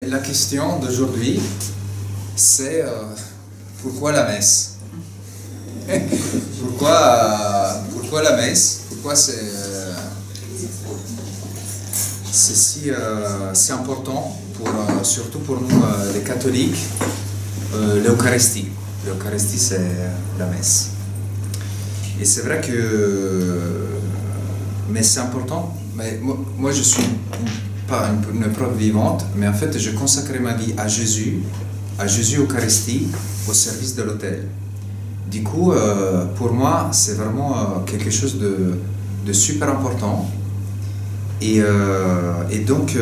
La question d'aujourd'hui, c'est pourquoi la messe? Pourquoi la messe? Pourquoi c'est si important, surtout pour nous les catholiques, l'Eucharistie. L'Eucharistie, c'est la messe. Et c'est vrai que mais c'est important. Mais moi je suis pas une preuve vivante, mais en fait, je consacrais ma vie à Jésus Eucharistie, au service de l'autel. Du coup, pour moi, c'est vraiment quelque chose de super important. Et donc,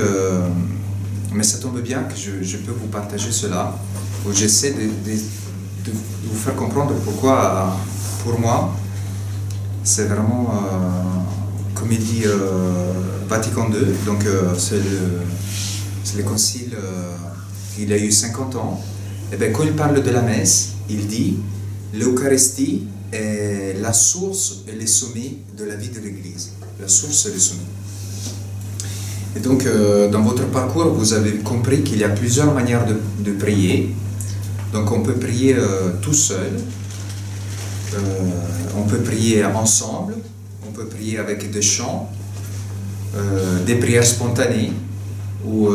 mais ça tombe bien que je peux vous partager cela, où j'essaie de vous faire comprendre pourquoi, pour moi, c'est vraiment, comme il dit Vatican II, donc c'est le concile, il a eu 50 ans, et bien quand il parle de la messe, il dit l'Eucharistie est la source et le sommet de la vie de l'Église. La source et le sommet. Et donc dans votre parcours, vous avez compris qu'il y a plusieurs manières de prier. Donc on peut prier tout seul, on peut prier ensemble, on peut prier avec des chants, des prières spontanées ou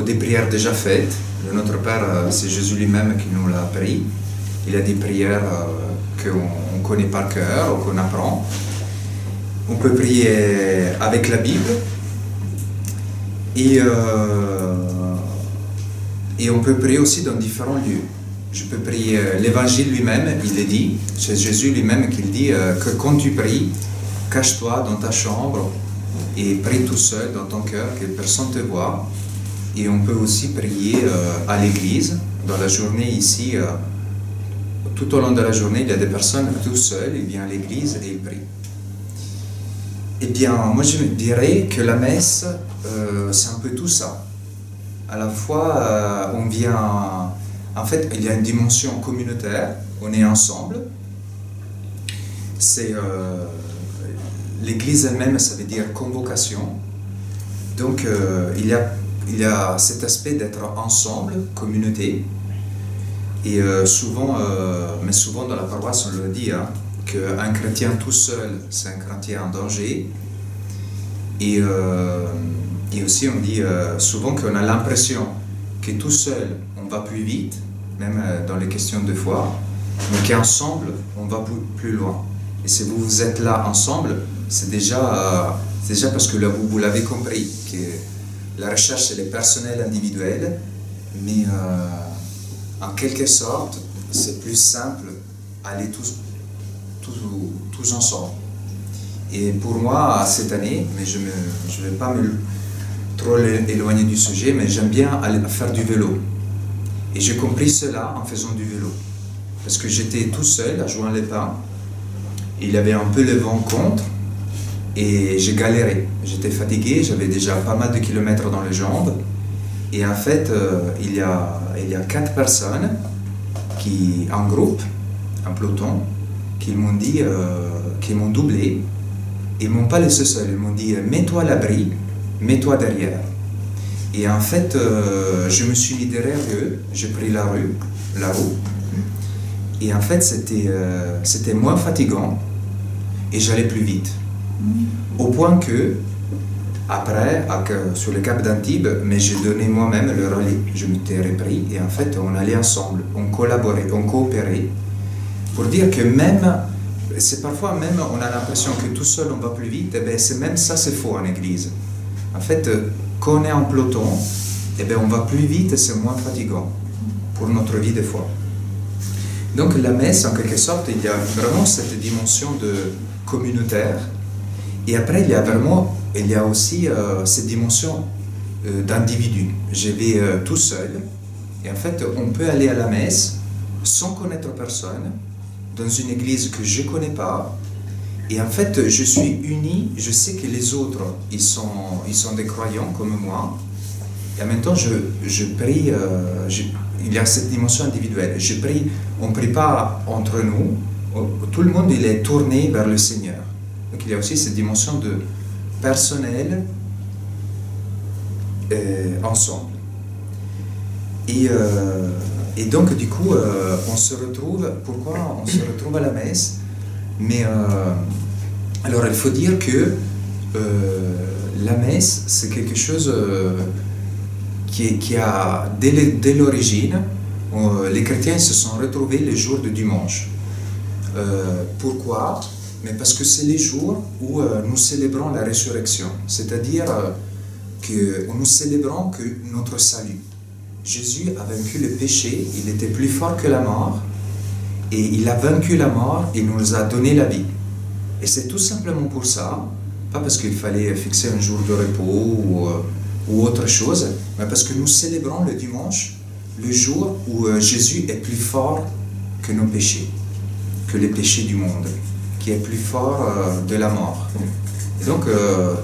des prières déjà faites. Le Notre Père, c'est Jésus lui-même qui nous l'a appris. Il a des prières qu'on connaît par cœur ou qu'on apprend. On peut prier avec la Bible et on peut prier aussi dans différents lieux. Je peux prier l'Évangile lui-même, il est dit, c'est Jésus lui-même qui dit que quand tu pries, cache-toi dans ta chambre et prie tout seul dans ton cœur, que personne ne te voit. Et on peut aussi prier à l'église, dans la journée ici, tout au long de la journée, il y a des personnes tout seules, ils viennent à l'église et ils prient. Eh bien, moi je dirais que la messe, c'est un peu tout ça. À la fois, on vient... En fait, il y a une dimension communautaire, on est ensemble. C'est... L'église elle-même, ça veut dire convocation. Donc, il y a cet aspect d'être ensemble, communauté. Et souvent dans la paroisse, on le dit, hein, qu'un chrétien tout seul, c'est un chrétien en danger. Et aussi, on dit souvent qu'on a l'impression que tout seul, on va plus vite, même dans les questions de foi, mais qu'ensemble, on va plus loin. Et si vous êtes là ensemble, c'est déjà parce que là, vous l'avez compris, que la recherche elle est personnelle, individuelle, mais en quelque sorte, c'est plus simple aller tous ensemble. Et pour moi, cette année, mais je ne vais pas me trop éloigner du sujet, mais j'aime bien aller faire du vélo. Et j'ai compris cela en faisant du vélo. Parce que j'étais tout seul à Juan-les-Pins, il y avait un peu le vent contre, et j'ai galéré. J'étais fatigué, j'avais déjà pas mal de kilomètres dans les jambes. Et en fait, il y a 4 personnes en groupe, un peloton, qui m'ont dit, qui m'ont doublé. Ils ne m'ont pas laissé seul, ils m'ont dit mets-toi à l'abri, mets-toi derrière. Et en fait, je me suis mis derrière eux, j'ai pris la roue. Et en fait, c'était moins fatigant et j'allais plus vite. Au point que, après, sur le cap d'Antibes, mais j'ai donné moi-même le relais. Je m'étais repris et en fait, on allait ensemble, on collaborait, on coopérait. Pour dire que même, c'est parfois même, on a l'impression que tout seul on va plus vite, et bien c'est même ça, c'est faux en église. En fait, quand on est en peloton, et bien on va plus vite et c'est moins fatigant pour notre vie des fois. Donc la messe, en quelque sorte, il y a vraiment cette dimension de communautaire. Et après, il y a aussi cette dimension d'individu. Je vais tout seul. Et en fait, on peut aller à la messe sans connaître personne, dans une église que je ne connais pas. Et en fait, je suis uni, je sais que les autres, ils sont des croyants comme moi. Et en même temps, je prie, il y a cette dimension individuelle. On ne prie pas entre nous, tout le monde il est tourné vers le Seigneur. Donc il y a aussi cette dimension de personnel ensemble. Et donc, du coup, on se retrouve. Pourquoi on se retrouve à la messe? Mais alors, il faut dire que la messe, c'est quelque chose qui a, dès l'origine, les chrétiens se sont retrouvés les jours de dimanche. Pourquoi? Mais parce que c'est les jours où nous célébrons la résurrection. C'est-à-dire que nous célébrons que notre salut. Jésus a vaincu le péché, il était plus fort que la mort, et il a vaincu la mort et nous a donné la vie. Et c'est tout simplement pour ça, pas parce qu'il fallait fixer un jour de repos ou autre chose, mais parce que nous célébrons le dimanche, le jour où Jésus est plus fort que nos péchés, que les péchés du monde, qui est plus fort de la mort. Et donc,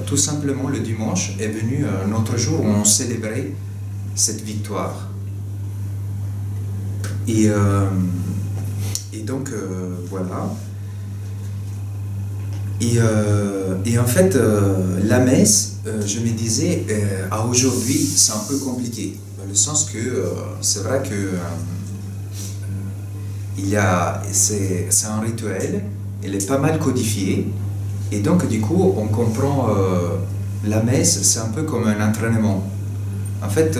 tout simplement, le dimanche est venu notre jour où on célébrait cette victoire. Et donc, voilà. Et en fait, la messe, je me disais, à aujourd'hui, c'est un peu compliqué. Dans le sens que c'est vrai que c'est un rituel, il est pas mal codifié. Et donc, du coup, on comprend la messe, c'est un peu comme un entraînement. En fait,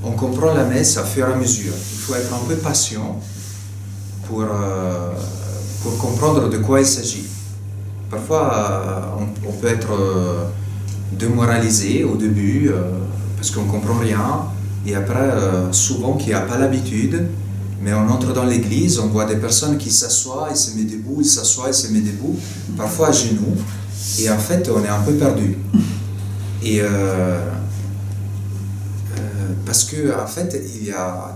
on comprend la messe à fur et à mesure. Il faut être un peu patient pour comprendre de quoi il s'agit. Parfois, on peut être démoralisé au début parce qu'on ne comprend rien. Et après, souvent, qui n'a pas l'habitude, mais on entre dans l'église, on voit des personnes qui s'assoient, ils se mettent debout, ils s'assoient, ils se mettent debout, parfois à genoux. Et en fait, on est un peu perdu. Et parce que en fait,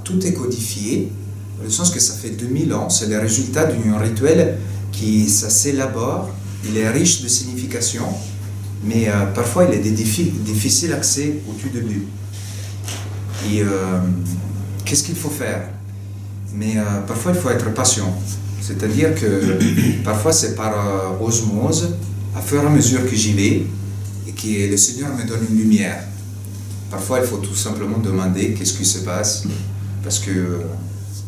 tout est codifié, dans le sens que ça fait 2000 ans, c'est le résultat d'un rituel ça s'élabore, il est riche de signification, mais parfois il est difficile d'accès au tout début. Et qu'est-ce qu'il faut faire? Mais parfois il faut être patient, c'est-à-dire que parfois c'est par osmose, à fur et à mesure que j'y vais, et que le Seigneur me donne une lumière. Parfois, il faut tout simplement demander qu'est-ce qui se passe, parce que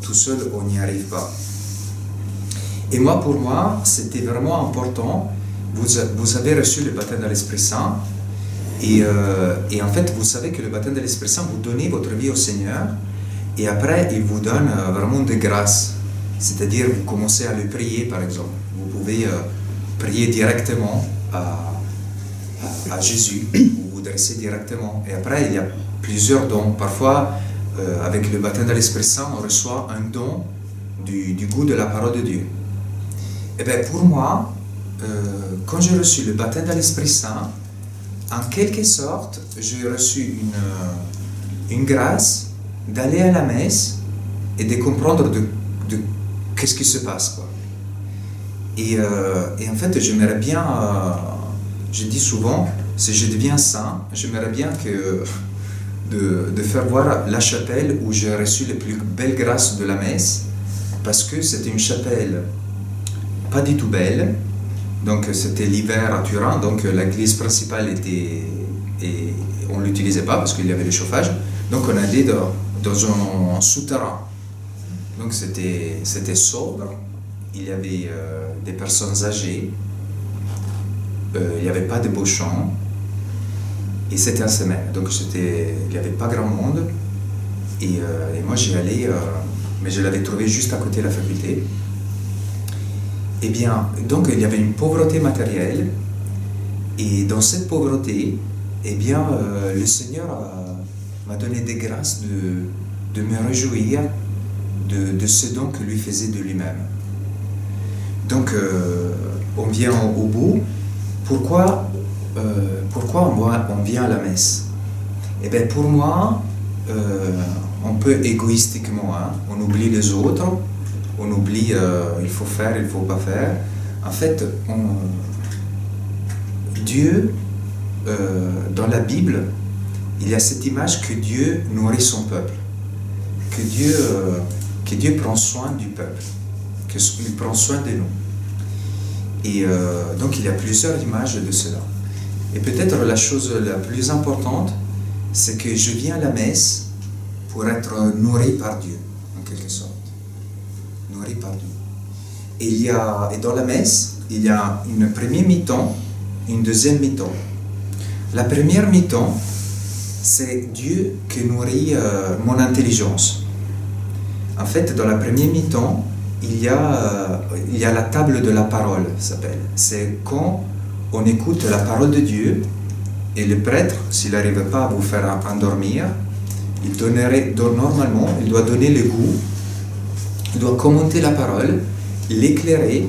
tout seul, on n'y arrive pas. Et moi, pour moi, c'était vraiment important. Vous avez reçu le baptême de l'Esprit Saint, et en fait, vous savez que le baptême de l'Esprit Saint, vous donnez votre vie au Seigneur, et après, il vous donne vraiment des grâces. C'est-à-dire, vous commencez à le prier, par exemple. Vous pouvez prier directement à Jésus, vous vous dressez directement. Et après, il y a plusieurs dons. Parfois, avec le baptême de l'Esprit Saint, on reçoit un don du goût de la parole de Dieu. Et bien, pour moi, quand j'ai reçu le baptême de l'Esprit Saint, en quelque sorte, j'ai reçu une grâce d'aller à la messe et de comprendre de qu'est-ce qui se passe, quoi. Et en fait, j'aimerais bien, je dis souvent, si je deviens saint, j'aimerais bien de faire voir la chapelle où j'ai reçu les plus belles grâces de la messe, parce que c'était une chapelle pas du tout belle. Donc c'était l'hiver à Turin, donc l'église principale était, et on ne l'utilisait pas parce qu'il y avait le chauffage, donc on allait dans un souterrain. Donc c'était sobre, il y avait des personnes âgées, il n'y avait pas de beaux champs, et c'était en semaine, donc il n'y avait pas grand monde, et moi j'y allais, mais je l'avais trouvé juste à côté de la faculté. Eh bien, donc il y avait une pauvreté matérielle, et dans cette pauvreté, eh bien, le Seigneur m'a donné des grâces de me réjouir de ce don que lui faisait de lui-même. Donc, on vient au bout. Pourquoi on vient à la messe? Eh bien, pour moi, on peut égoïstiquement, hein, on oublie les autres, on oublie il faut faire, il ne faut pas faire. En fait, Dieu, dans la Bible, il y a cette image que Dieu nourrit son peuple, que Dieu prend soin du peuple, qu'il prend soin de nous. Et donc il y a plusieurs images de cela. Et peut-être la chose la plus importante, c'est que je viens à la messe pour être nourri par Dieu, en quelque sorte. Nourri par Dieu. Et dans la messe, il y a une première mi-temps, une deuxième mi-temps. La première mi-temps, c'est Dieu qui nourrit mon intelligence. En fait, dans la première mi-temps, il y a la table de la parole, ça s'appelle. C'est quand on écoute la parole de Dieu, et le prêtre, s'il n'arrive pas à vous faire endormir, normalement, il doit donner le goût, il doit commenter la parole, l'éclairer,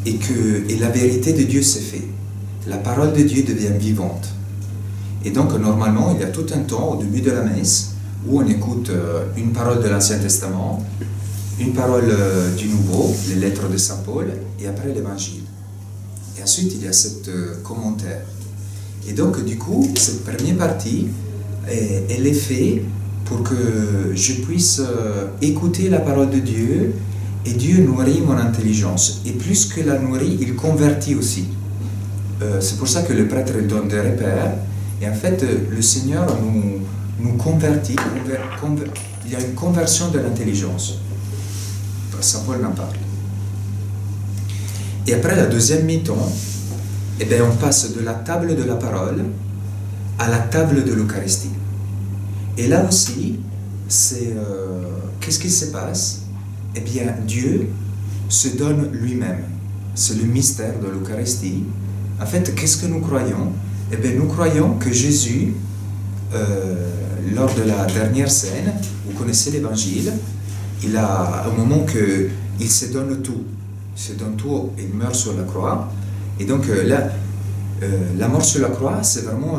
et la vérité de Dieu s'est faite. La parole de Dieu devient vivante. Et donc, normalement, il y a tout un temps, au début de la messe, où on écoute une parole de l'Ancien Testament, une parole du Nouveau, les lettres de Saint Paul, et après l'Évangile. Et ensuite, il y a ce commentaire. Et donc, du coup, cette première partie, elle est faite pour que je puisse écouter la parole de Dieu, et Dieu nourrit mon intelligence. Et plus que la nourrit, il convertit aussi. C'est pour ça que le prêtre donne des repères. Et en fait, le Seigneur nous convertit. Il y a une conversion de l'intelligence. Saint Paul en parle. Et après la deuxième mi-temps, eh bien, on passe de la table de la parole à la table de l'Eucharistie. Et là aussi, qu'est-ce qui se passe? Eh bien, Dieu se donne lui-même. C'est le mystère de l'Eucharistie. En fait, qu'est-ce que nous croyons? Eh bien, nous croyons que Jésus, lors de la dernière scène, vous connaissez l'Évangile, au moment qu'il se donne tout, il meurt sur la croix. Et donc la mort sur la croix, c'est vraiment,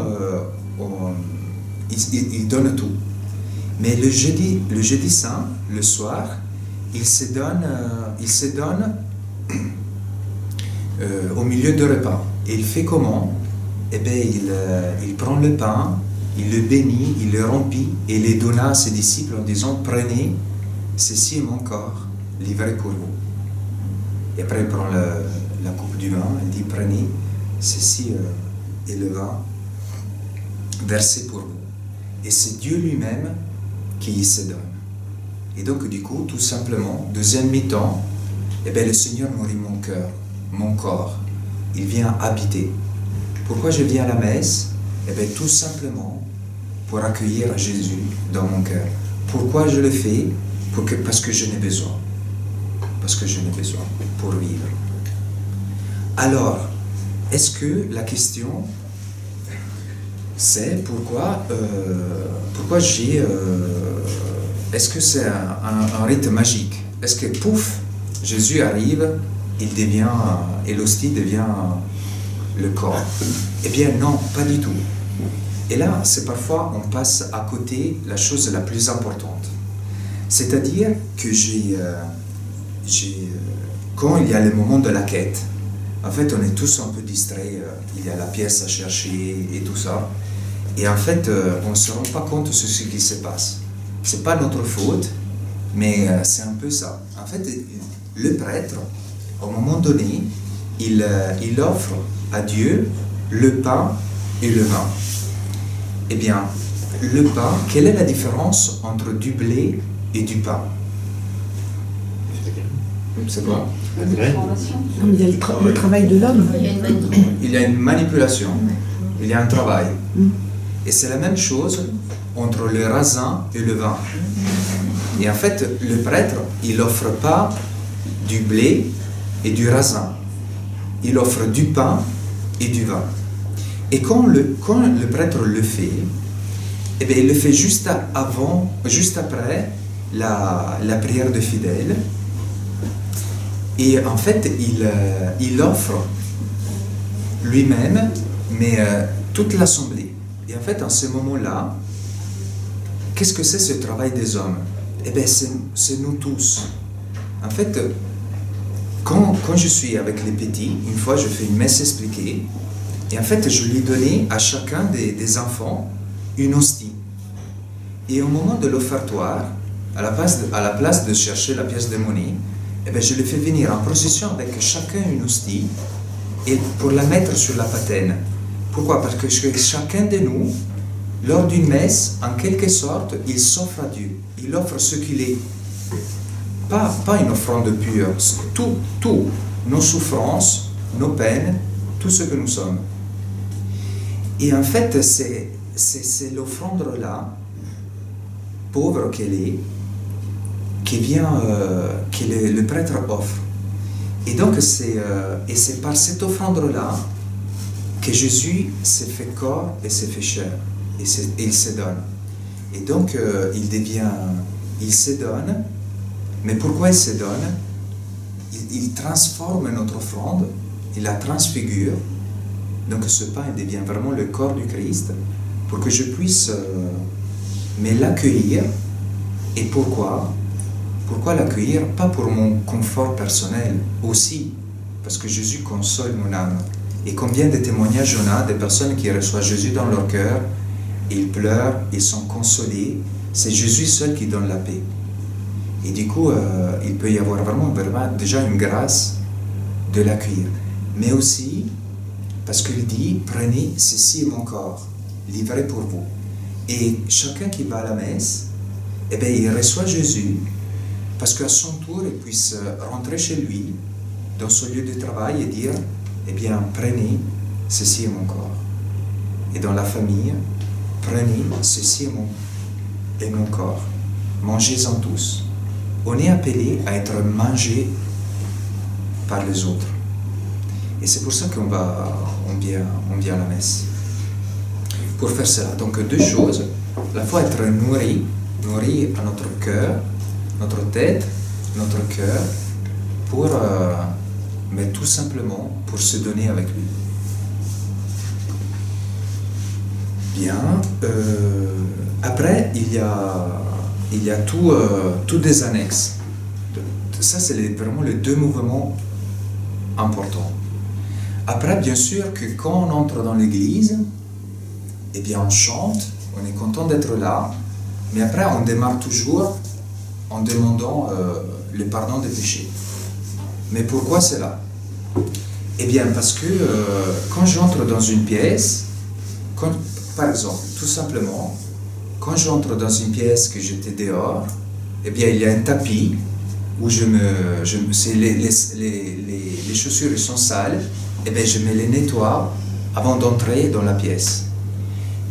il donne tout. Mais le jeudi saint, le soir, il se donne au milieu de repas. Et il fait comment? Eh bien, il prend le pain, il le bénit, il le remplit et le donna à ses disciples en disant, prenez, ceci est mon corps, livré pour vous. Et après, il prend la coupe du vin, il dit, prenez, ceci est le vin versé pour vous. Et c'est Dieu lui-même qui se donne. Et donc, du coup, tout simplement, deuxième mi-temps, eh bien, le Seigneur nourrit mon cœur, mon corps. Il vient habiter. Pourquoi je viens à la messe? Eh bien, tout simplement, pour accueillir Jésus dans mon cœur. Pourquoi je le fais? Parce que je n'ai besoin. Parce que je n'ai besoin pour vivre. Alors, est-ce que la question, c'est pourquoi j'ai... est-ce que c'est un rite magique? Est-ce que, pouf, Jésus arrive, et l'hostie devient le corps? Eh bien, non, pas du tout. Et là, c'est parfois, on passe à côté la chose la plus importante. C'est-à-dire que quand il y a le moment de la quête, en fait, on est tous un peu distraits, il y a la pièce à chercher et tout ça. Et en fait, on ne se rend pas compte de ce qui se passe. Ce n'est pas notre faute, mais c'est un peu ça. En fait, le prêtre, au moment donné, il offre à Dieu le pain et le vin. Eh bien, le pain, quelle est la différence entre du blé et du pain? C'est quoi? Il y a le travail de l'homme. Il y a une manipulation, il y a un travail. Et c'est la même chose entre le raisin et le vin. Et en fait, le prêtre, il n'offre pas du blé et du raisin. Il offre du pain et du vin. Et quand le prêtre le fait, eh bien, il le fait juste après la prière de fidèles. Et en fait, il offre lui-même, mais toute l'assemblée. Et en fait, en ce moment-là, qu'est-ce que c'est ce travail des hommes? Eh bien, c'est nous tous. En fait, quand je suis avec les petits, une fois, je fais une messe expliquée, et en fait, je lui donnais à chacun des enfants une hostie. Et au moment de l'offertoire, à la place de chercher la pièce de monnaie, eh bien, je les fais venir en procession avec chacun une hostie et pour la mettre sur la patène. Pourquoi? Parce que chacun de nous, lors d'une messe, en quelque sorte, il s'offre à Dieu. Il offre ce qu'il est. Pas une offrande pure. Tout. Nos souffrances, nos peines, tout ce que nous sommes. Et en fait, c'est l'offrande là, pauvre qu'elle est, que le prêtre offre. Et donc, c'est par cette offrande-là que Jésus s'est fait corps et s'est fait chair. Et il se donne. Et donc, il se donne. Mais pourquoi il se donne? Il transforme notre offrande, il la transfigure. Donc, ce pain devient vraiment le corps du Christ pour que je puisse l'accueillir. Et pourquoi? Pourquoi l'accueillir? Pas pour mon confort personnel, aussi, parce que Jésus console mon âme. Et combien de témoignages on a des personnes qui reçoivent Jésus dans leur cœur, ils pleurent, ils sont consolés. C'est Jésus seul qui donne la paix. Et du coup, il peut y avoir vraiment déjà une grâce de l'accueillir. Mais aussi, parce qu'il dit, prenez, ceci est mon corps, livré pour vous. Et chacun qui va à la messe, eh bien, il reçoit Jésus, parce qu'à son tour, il puisse rentrer chez lui, dans son lieu de travail, et dire, eh bien, prenez, ceci est mon corps. Et dans la famille, prenez, ceci est mon corps. Mangez-en tous. On est appelé à être mangé par les autres. Et c'est pour ça qu'on vient à la messe. Pour faire cela. Donc, deux choses. La fois être nourri à notre cœur, notre tête, notre cœur, mais tout simplement pour se donner avec lui. Bien. Après, il y a tout des annexes. Ça, c'est vraiment les deux mouvements importants. Après, bien sûr, que quand on entre dans l'église, eh bien, on chante, on est content d'être là, mais après, on démarre toujours en demandant le pardon des péchés. Mais pourquoi c'est là? Eh bien, parce que quand j'entre dans une pièce, par exemple, tout simplement, quand j'entre dans une pièce que j'étais dehors, eh bien, il y a un tapis où les chaussures sont sales, eh bien, je me les nettoie avant d'entrer dans la pièce.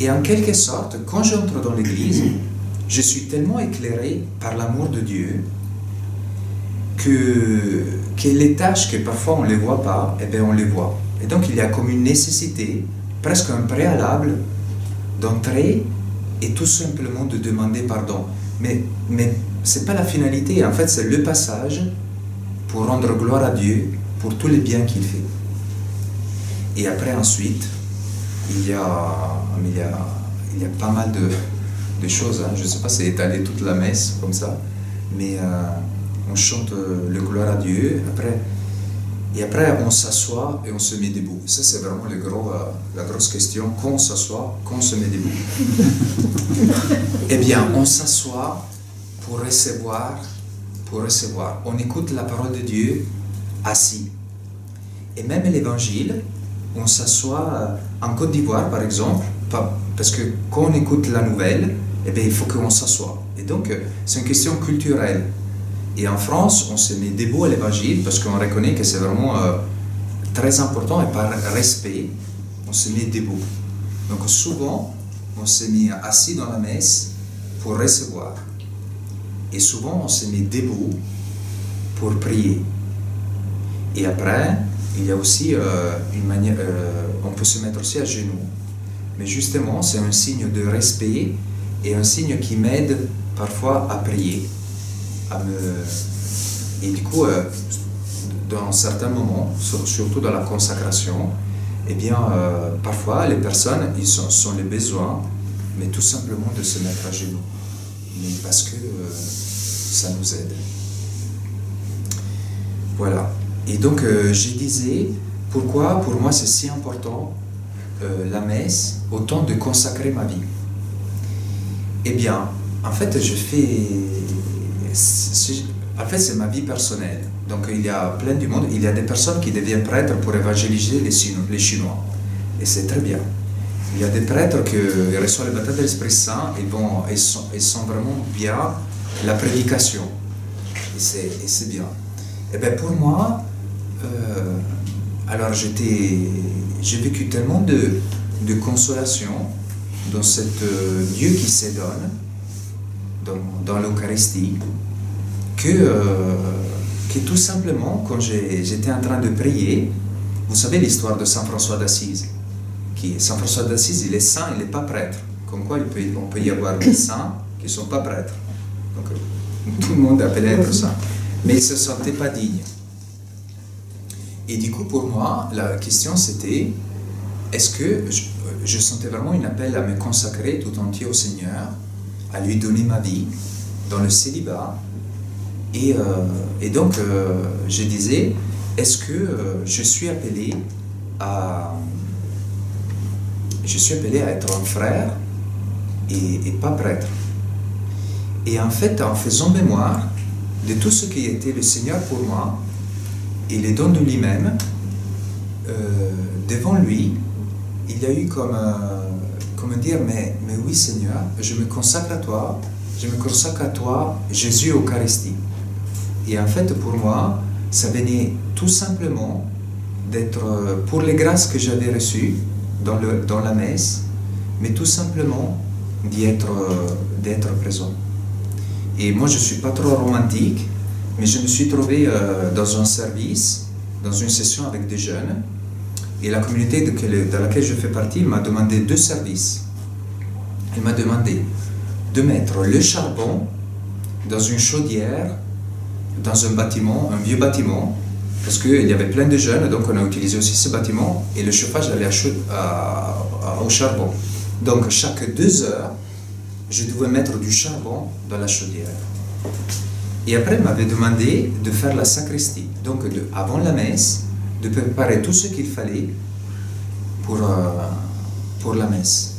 Et en quelque sorte, quand j'entre dans l'église, je suis tellement éclairé par l'amour de Dieu que les tâches que parfois on ne les voit pas, eh bien, on les voit. Et donc, il y a comme une nécessité, presque un préalable, d'entrer et tout simplement de demander pardon. Mais ce n'est pas la finalité, en fait, c'est le passage pour rendre gloire à Dieu pour tous les biens qu'il fait. Et après, ensuite, il y a pas mal de choses. Hein. Je ne sais pas si c'est étalé toute la messe comme ça, mais on chante le gloire à Dieu. Et après, on s'assoit et on se met debout. Ça, c'est vraiment la grosse question. Quand on s'assoit, quand on se met debout. Eh bien, on s'assoit pour recevoir. On écoute la parole de Dieu assis. Et même l'évangile, on s'assoit en Côte d'Ivoire, par exemple, parce que quand on écoute la nouvelle, eh bien, il faut qu'on s'assoie. Et donc, c'est une question culturelle. Et en France, on se met debout à l'évangile parce qu'on reconnaît que c'est vraiment très important et par respect, on se met debout. Donc souvent, on se met assis dans la messe pour recevoir. Et souvent, on se met debout pour prier. Et après, il y a aussi une manière, on peut se mettre aussi à genoux. Mais justement, c'est un signe de respect et un signe qui m'aide parfois à prier. Et du coup, dans certains moments, surtout dans la consacration, eh bien, parfois les personnes, ils sont les besoins, mais tout simplement de se mettre à genoux. Mais parce que ça nous aide. Voilà. Et donc, je disais, pourquoi pour moi c'est si important la messe, autant de consacrer ma vie. Eh bien, en fait, c'est ma vie personnelle. Donc, il y a plein du monde. Il y a des personnes qui deviennent prêtres pour évangéliser les Chinois. Et c'est très bien. Il y a des prêtres qui reçoivent le baptême de l'Esprit Saint et sont vraiment bien la prédication. Et c'est bien. Et bien pour moi, alors j'ai vécu tellement de consolation dans cet Dieu qui se donne dans l'Eucharistie que tout simplement, quand j'étais en train de prier, vous savez l'histoire de Saint François d'Assise. Saint François d'Assise, il est saint, il n'est pas prêtre. Comme quoi, on peut y avoir des saints qui ne sont pas prêtres. Donc, tout le monde appelait être saint. Mais il ne se sentait pas digne. Et du coup, pour moi, la question c'était, est-ce que je sentais vraiment un appel à me consacrer tout entier au Seigneur, à lui donner ma vie dans le célibat. Et donc, je disais, est-ce que je suis appelé à être un frère et pas prêtre. Et en fait, en faisant mémoire de tout ce qui était le Seigneur pour moi, et les dons de lui-même, devant lui, il y a eu comme dire, mais oui Seigneur, je me consacre à toi, Jésus Eucharistie. Et en fait, pour moi, ça venait tout simplement d'être, pour les grâces que j'avais reçues dans la messe, mais tout simplement d'être présent. Et moi, je ne suis pas trop romantique, mais je me suis trouvé dans un service, dans une session avec des jeunes, et la communauté de laquelle je fais partie m'a demandé 2 services. Il m'a demandé de mettre le charbon dans une chaudière, dans un bâtiment, un vieux bâtiment, parce qu'il y avait plein de jeunes, donc on a utilisé aussi ce bâtiment, et le chauffage allait au charbon. Donc chaque 2 heures, je devais mettre du charbon dans la chaudière. Et après, il m'avait demandé de faire la sacristie, donc avant la messe, de préparer tout ce qu'il fallait pour la messe.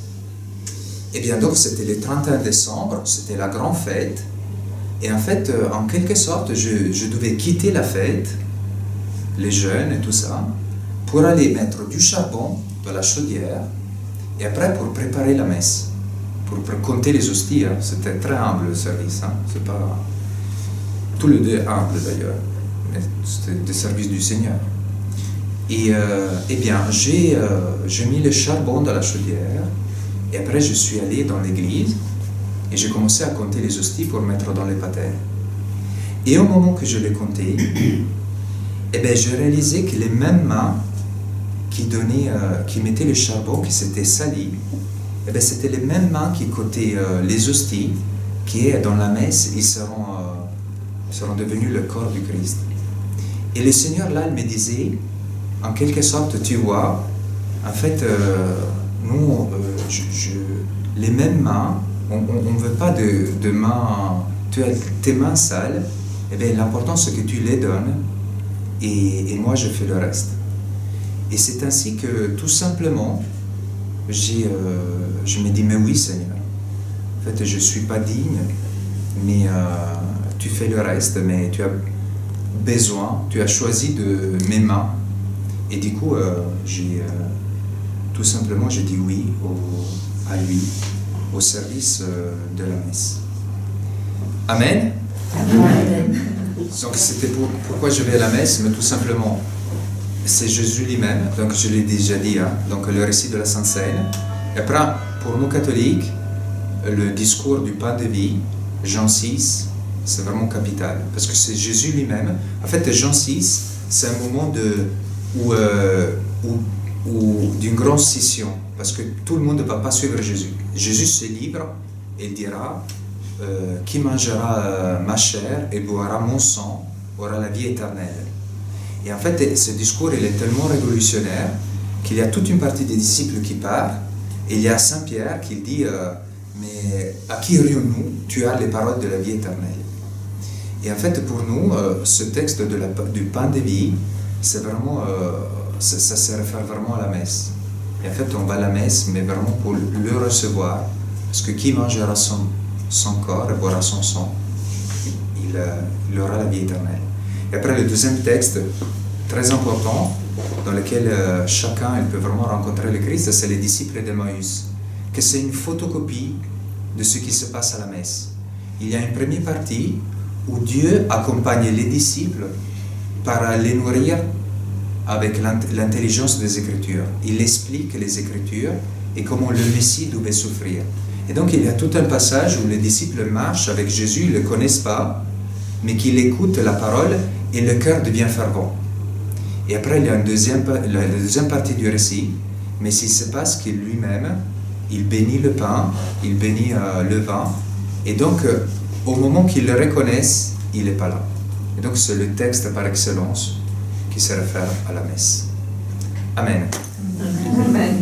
Et bien donc c'était le 31 décembre, c'était la grande fête, et en fait, en quelque sorte, je devais quitter la fête, les jeunes et tout ça, pour aller mettre du charbon dans la chaudière, et après pour préparer la messe, pour compter les hosties. Hein. C'était très humble le service, hein. C'est pas tous les deux humbles d'ailleurs, mais c'était des services du Seigneur. Et bien, j'ai mis le charbon dans la chaudière, et après je suis allé dans l'église, et j'ai commencé à compter les hosties pour mettre dans les patères. Et au moment que je les comptais, eh bien, j'ai réalisé que les mêmes mains qui mettaient le charbon, qui s'étaient salies, eh bien, c'était les mêmes mains qui comptaient les hosties, qui dans la messe, ils seront devenus le corps du Christ. Et le Seigneur, là, il me disait, en quelque sorte, tu vois, en fait, nous, les mêmes mains, on ne veut pas de mains, tu as tes mains sales, eh bien, l'important c'est que tu les donnes, et moi je fais le reste. Et c'est ainsi que, tout simplement, je me dis, mais oui Seigneur, en fait, je ne suis pas digne, mais tu fais le reste, mais tu as besoin, tu as choisi de mes mains, et du coup, tout simplement, j'ai dit oui à lui, au service de la messe. Amen. Amen. Donc c'était pourquoi je vais à la messe, mais tout simplement, c'est Jésus lui-même, donc je l'ai déjà dit, hein, donc le récit de la Sainte Seine. Et après, pour nous catholiques, le discours du pain de vie, Jean 6, c'est vraiment capital, parce que c'est Jésus lui-même. En fait, Jean 6, c'est un moment d'une grande scission, parce que tout le monde ne va pas suivre Jésus. Jésus se livre et dira qui mangera ma chair et boira mon sang aura la vie éternelle. Et en fait, ce discours il est tellement révolutionnaire qu'il y a toute une partie des disciples qui part, et il y a Saint Pierre qui dit mais à qui irions-nous? Tu as les paroles de la vie éternelle. Et en fait, pour nous, ce texte du pain de vie, c'est vraiment ça se réfère vraiment à la messe. Et en fait, on va à la messe, mais vraiment pour le recevoir, parce que qui mangera son corps et boira son sang, il aura la vie éternelle. Et après, le deuxième texte, très important, dans lequel chacun il peut vraiment rencontrer le Christ, c'est les disciples d'Emmaüs. Que c'est une photocopie de ce qui se passe à la messe. Il y a une première partie où Dieu accompagne les disciples par les nourrir avec l'intelligence des Écritures. Il explique les Écritures et comment le Messie devait souffrir. Et donc il y a tout un passage où les disciples marchent avec Jésus, ils ne le connaissent pas, mais qu'ils écoutent la parole et le cœur devient fervent. Et après il y a la deuxième partie du récit, mais il se passe qu'il lui-même, il bénit le pain, il bénit le vin, et donc au moment qu'ils le reconnaissent, il n'est pas là. Et donc c'est le texte par excellence qui se réfère à la messe. Amen. Amen.